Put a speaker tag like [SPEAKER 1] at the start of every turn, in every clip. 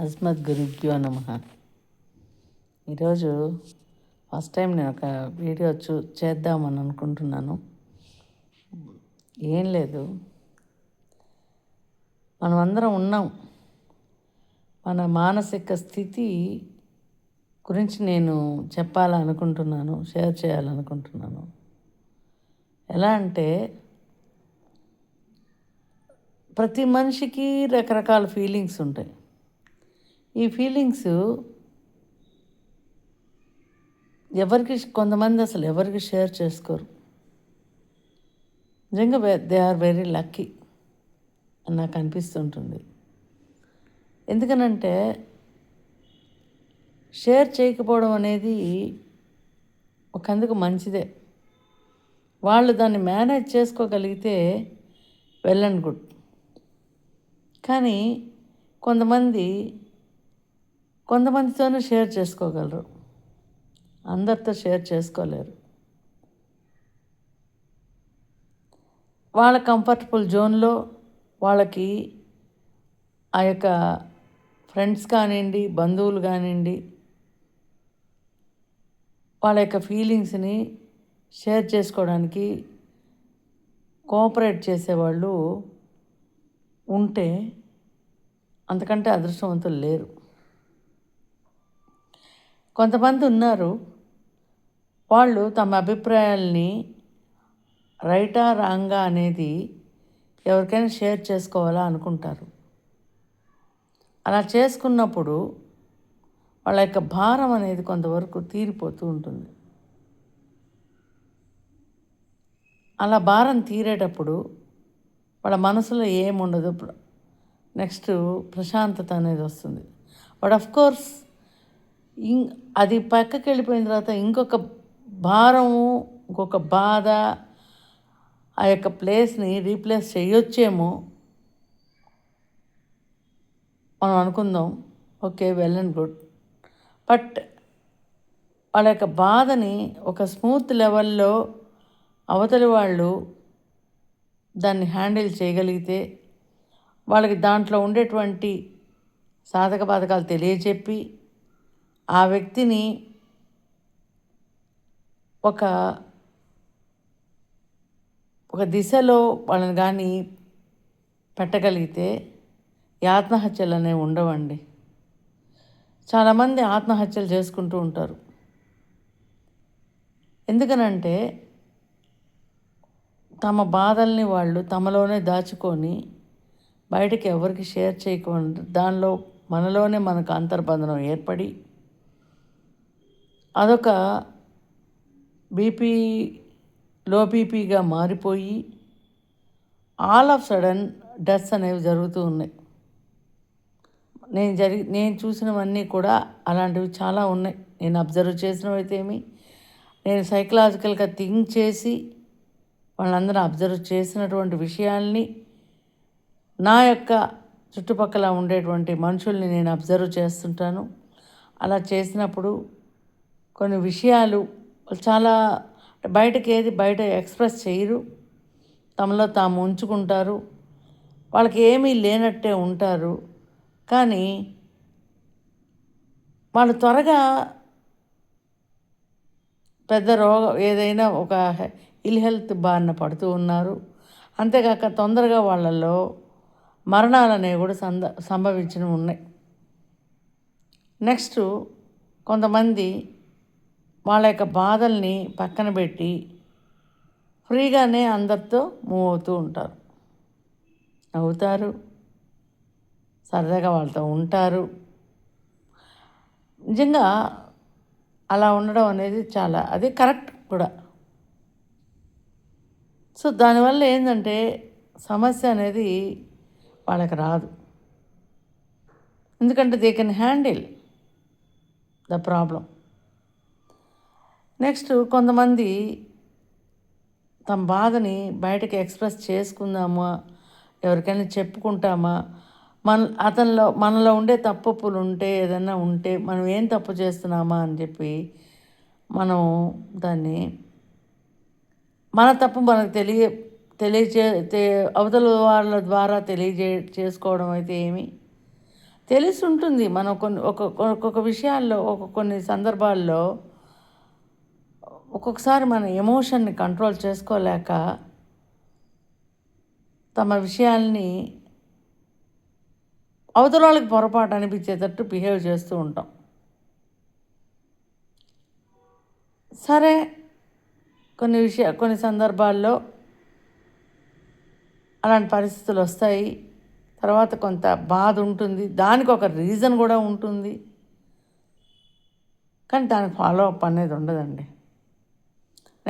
[SPEAKER 1] అస్మద్గురుభ్యో నమః. ఈరోజు ఫస్ట్ టైం నేను ఒక వీడియో చేద్దామని అనుకుంటున్నాను. ఏం లేదు, మనమందరం ఉన్నాం. మన మానసిక స్థితి గురించి నేను చెప్పాలనుకుంటున్నాను, షేర్ చేయాలనుకుంటున్నాను. ఎలా అంటే, ప్రతి మనిషికి రకరకాల ఫీలింగ్స్ ఉంటాయి. ఈ ఫీలింగ్స్ కొంతమంది అసలు ఎవరికి షేర్ చేసుకోరు. నిజంగా దే ఆర్ వెరీ లక్కీ అని నాకు అనిపిస్తుంటుంది. ఎందుకనంటే, షేర్ చేయకపోవడం అనేది ఒకందుకు మంచిదే. వాళ్ళు దాన్ని మేనేజ్ చేసుకోగలిగితే వెల్ అండ్ గుడ్. కానీ కొంతమందితోనే షేర్ చేసుకోగలరు, అందరితో షేర్ చేసుకోలేరు. వాళ్ళ కంఫర్టబుల్ జోన్లో వాళ్ళకి ఆ యొక్క ఫ్రెండ్స్ కానివ్వండి, బంధువులు కానివ్వండి, వాళ్ళ యొక్క ఫీలింగ్స్ని షేర్ చేసుకోవడానికి కోఆపరేట్ చేసేవాళ్ళు ఉంటే అంతకంటే అదృష్టవంతులు లేరు. కొంతమంది ఉన్నారు, వాళ్ళు తమ అభిప్రాయాల్ని రైటా రాంగా అనేది ఎవరికైనా షేర్ చేసుకోవాలా అనుకుంటారు. అలా చేసుకున్నప్పుడు వాళ్ళ యొక్క భారం అనేది కొంతవరకు తీరిపోతూ ఉంటుంది. అలా భారం తీరేటప్పుడు వాళ్ళ మనసులో ఏముండదు, నెక్స్ట్ ప్రశాంతత అనేది వస్తుంది. బట్ ఆఫ్కోర్స్ అది పక్కకి వెళ్ళిపోయిన తర్వాత ఇంకొక భారము, ఇంకొక బాధ ఆ యొక్క ప్లేస్ని రీప్లేస్ చేయొచ్చేమో మనం అనుకుందాం. Okay, well and good. But వాళ్ళ యొక్క బాధని ఒక స్మూత్ లెవెల్లో అవతలి వాళ్ళు దాన్ని హ్యాండిల్ చేయగలిగితే, వాళ్ళకి దాంట్లో ఉండేటువంటి సాధక బాధకాలు తెలియచెప్పి ఆ వ్యక్తిని ఒక దిశలో వాళ్ళని కానీ పెట్టగలిగితే ఈ ఆత్మహత్యలు అనేవి ఉండవండి. చాలామంది ఆత్మహత్యలు చేసుకుంటూ ఉంటారు. ఎందుకనంటే, తమ బాధల్ని వాళ్ళు తమలోనే దాచుకొని బయటకి ఎవరికి షేర్ చేయకుండా దానిలో మనలోనే మనకు అంతర్బంధనం ఏర్పడి అదొక లో బీపీగా మారిపోయి ఆల్ ఆఫ్ సడన్ డెత్స్ అనేవి జరుగుతూ ఉన్నాయి. నేను చూసినవన్నీ కూడా అలాంటివి చాలా ఉన్నాయి. నేను అబ్జర్వ్ చేసినవైతేమి, నేను సైకలాజికల్గా థింక్ చేసి వాళ్ళందరూ అబ్జర్వ్ చేసినటువంటి విషయాల్ని, నా యొక్క చుట్టుపక్కల ఉండేటువంటి మనుషుల్ని నేను అబ్జర్వ్ చేస్తుంటాను. అలా చేసినప్పుడు కొన్ని విషయాలు చాలా బయట ఎక్స్ప్రెస్ చేయరు, తమలో తాము ఉంచుకుంటారు. వాళ్ళకి ఏమీ లేనట్టే ఉంటారు. కానీ వాళ్ళు త్వరగా పెద్ద రోగం ఏదైనా ఒక ఇల్ హెల్త్ బారిన పడుతూ ఉన్నారు. అంతేకాక తొందరగా వాళ్ళల్లో మరణాలు అనేవి కూడా సంభవించినవి ఉన్నాయి. నెక్స్ట్, కొంతమంది వాళ్ళ యొక్క బాధల్ని పక్కన పెట్టి ఫ్రీగానే అందరితో మూవ్ అవుతూ ఉంటారు, నవ్వుతారు, సరదాగా వాళ్ళతో ఉంటారు. నిజంగా అలా ఉండడం అనేది అది కరెక్ట్ కూడా. సో దానివల్ల ఏంటంటే, సమస్య అనేది వాళ్ళకి రాదు. ఎందుకంటే they can handle the problem. Next, కొంతమంది తమ బాధని బయటకి ఎక్స్ప్రెస్ చేసుకుందామా, ఎవరికైనా చెప్పుకుంటామా, మనలో ఉండే తప్పులు ఉంటే, ఏదైనా ఉంటే మనం ఏం తప్పు చేస్తున్నామా అని చెప్పి మనం దాన్ని మన తప్పు మనకు అవతల వాళ్ళ ద్వారా చేసుకోవడం అయితే ఏమి, తెలిసి ఉంటుంది. మనం ఒక్కొక్క విషయాల్లో కొన్ని సందర్భాల్లో ఒక్కొక్కసారి మన ఎమోషన్ని కంట్రోల్ చేసుకోలేక తమ విషయాల్ని అవతల వాళ్ళకి పొరపాటు అనిపించేటట్టు బిహేవ్ చేస్తూ ఉంటాం. సరే, కొన్ని సందర్భాల్లో అలాంటి పరిస్థితులు వస్తాయి. తర్వాత కొంత బాధ ఉంటుంది, దానికి ఒక రీజన్ కూడా ఉంటుంది, కానీ దానికి ఫాలో అప్ అనేది ఉండదండి.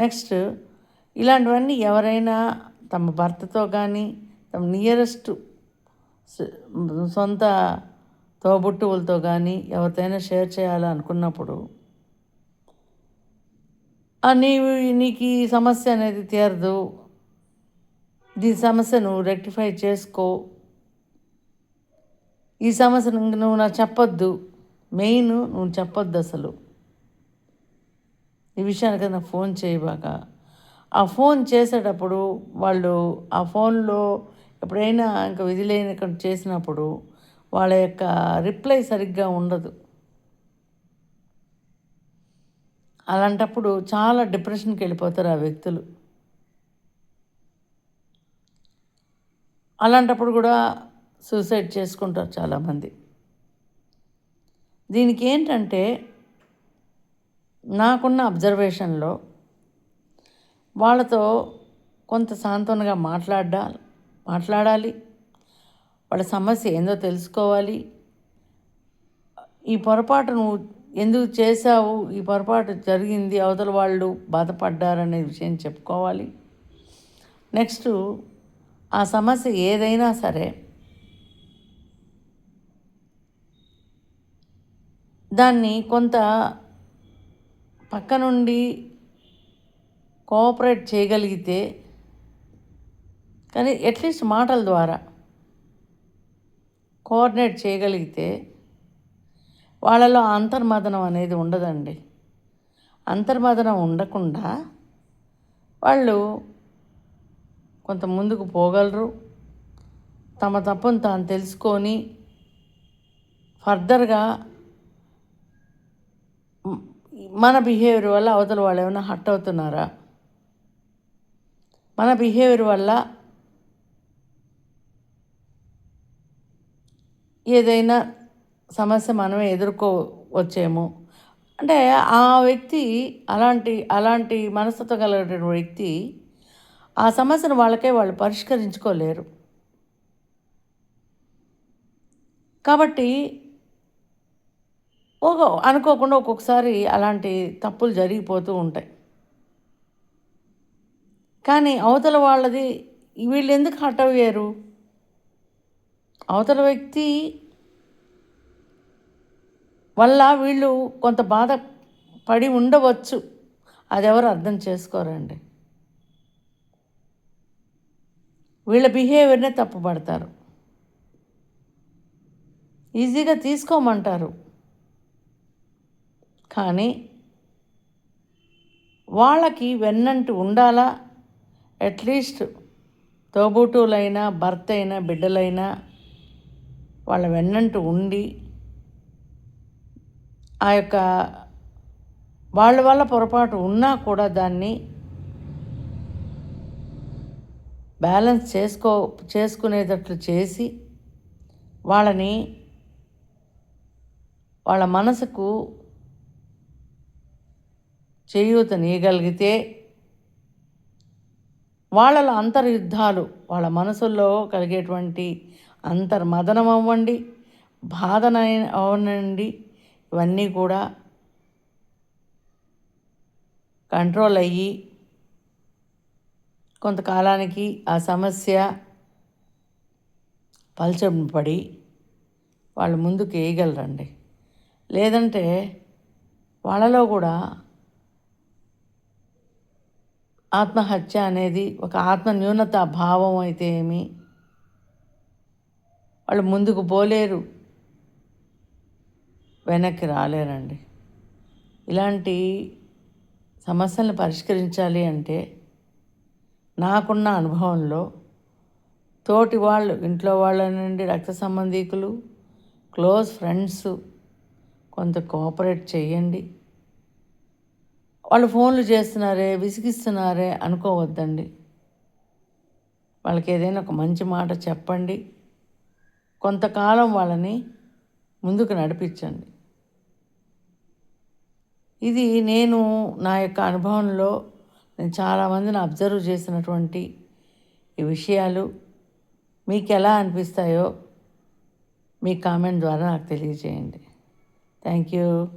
[SPEAKER 1] నెక్స్ట్, ఇలాంటివన్నీ ఎవరైనా తమ భర్తతో కానీ తమ నియరెస్ట్ సొంత తోబుట్టువులతో కానీ ఎవరితోనైనా షేర్ చేయాలనుకున్నప్పుడు నీకు ఈ సమస్య అనేది తీరదు, దీని సమస్య నువ్వు రెక్టిఫై చేసుకో, ఈ సమస్య నువ్వు నాకు చెప్పొద్దు, మెయిన్ నువ్వు చెప్పొద్దు అసలు, ఈ విషయానికి నాకు ఫోన్ చేయబాక. ఆ ఫోన్ చేసేటప్పుడు వాళ్ళు ఆ ఫోన్లో ఎప్పుడైనా ఇంకా విధి లేనకుండా చేసినప్పుడు వాళ్ళ యొక్క రిప్లై సరిగ్గా ఉండదు. అలాంటప్పుడు చాలా డిప్రెషన్కి వెళ్ళిపోతారు ఆ వ్యక్తులు. అలాంటప్పుడు కూడా సూసైడ్ చేసుకుంటారు చాలామంది. దీనికి ఏంటంటే, నాకున్న అబ్జర్వేషన్లో వాళ్ళతో కొంత సాంత్వనగా మాట్లాడాలి, వాళ్ళ సమస్య ఏందో తెలుసుకోవాలి, ఈ పొరపాటు నువ్వు ఎందుకు చేశావు, ఈ పొరపాటు జరిగింది, అవతల వాళ్ళు బాధపడ్డారనే విషయం చెప్పుకోవాలి. నెక్స్ట్, ఆ సమస్య ఏదైనా సరే దాన్ని కొంత పక్క నుండి కోఆపరేట్ చేయగలిగితే, కానీ అట్లీస్ట్ మాటల ద్వారా కోఆర్డినేట్ చేయగలిగితే వాళ్ళలో అంతర్మదనం అనేది ఉండదండి. అంతర్మదనం ఉండకుండా వాళ్ళు కొంత ముందుకు పోగలరు. తమ తప్పును తాను తెలుసుకొని ఫర్దర్గా మన బిహేవియర్ వల్ల అవతల వాళ్ళు ఏమైనా హర్ట్ అవుతున్నారా, మన బిహేవియర్ వల్ల ఏదైనా సమస్య మనమే ఎదుర్కోవచ్చేమో, అంటే ఆ వ్యక్తి అలాంటి మనస్తత్వం కలిగిన వ్యక్తి ఆ సమస్యను వాళ్ళు పరిష్కరించుకోలేరు. కాబట్టి అనుకోకుండా ఒక్కొక్కసారి అలాంటి తప్పులు జరిగిపోతూ ఉంటాయి. కానీ అవతల వాళ్ళది వీళ్ళు ఎందుకు హర్ట్ అయ్యారు, అవతల వ్యక్తి వల్ల వీళ్ళు కొంత బాధ పడి ఉండవచ్చు, అది ఎవరు అర్థం చేసుకోరండి. వీళ్ళ బిహేవియర్నే తప్పుపడతారు, ఈజీగా తీసుకోమంటారు. కానీ వాళ్ళకి వెన్నంటి ఉండాలా, అట్లీస్ట్ తోబుట్టువులైనా, భర్త అయినా, బిడ్డలైనా వాళ్ళ వెన్నంటి ఉండి ఆ యొక్క వాళ్ళ వల్ల పొరపాటు ఉన్నా కూడా దాన్ని బ్యాలెన్స్ చేసుకునేటట్లు చేసి వాళ్ళని వాళ్ళ మనసుకు చేయూతనీయగలిగితే వాళ్ళలో అంతర్యుద్ధాలు, వాళ్ళ మనసుల్లో కలిగేటువంటి అంతర్మదనం అవ్వండి, బాధనైన అవనండి, ఇవన్నీ కూడా కంట్రోల్ అయ్యి కొంతకాలానికి ఆ సమస్య పలచబడి వాళ్ళు ముందుకు వేయగలరండి. లేదంటే వాళ్ళలో కూడా ఆత్మహత్య అనేది ఒక ఆత్మన్యూనత భావం అయితే ఏమి, వాళ్ళు ముందుకు పోలేరు, వెనక్కి రాలేరండి. ఇలాంటి సమస్యలను పరిష్కరించాలి అంటే నాకున్న అనుభవంలో తోటి వాళ్ళు, ఇంట్లో వాళ్ళ నుండి రక్త సంబంధీకులు, క్లోజ్ ఫ్రెండ్స్ కొంత కోఆపరేట్ చేయండి. వాళ్ళు ఫోన్లు చేస్తున్నారే, విసిగిస్తున్నారే అనుకోవద్దండి. వాళ్ళకి ఏదైనా ఒక మంచి మాట చెప్పండి. కొంతకాలం వాళ్ళని ముందుకు నడిపించండి. ఇది నేను నా యొక్క అనుభవంలో నేను చాలామందిని అబ్జర్వ్ చేసినటువంటి ఈ విషయాలు మీకు ఎలా అనిపిస్తాయో మీ కామెంట్ ద్వారా నాకు తెలియజేయండి. Thank you.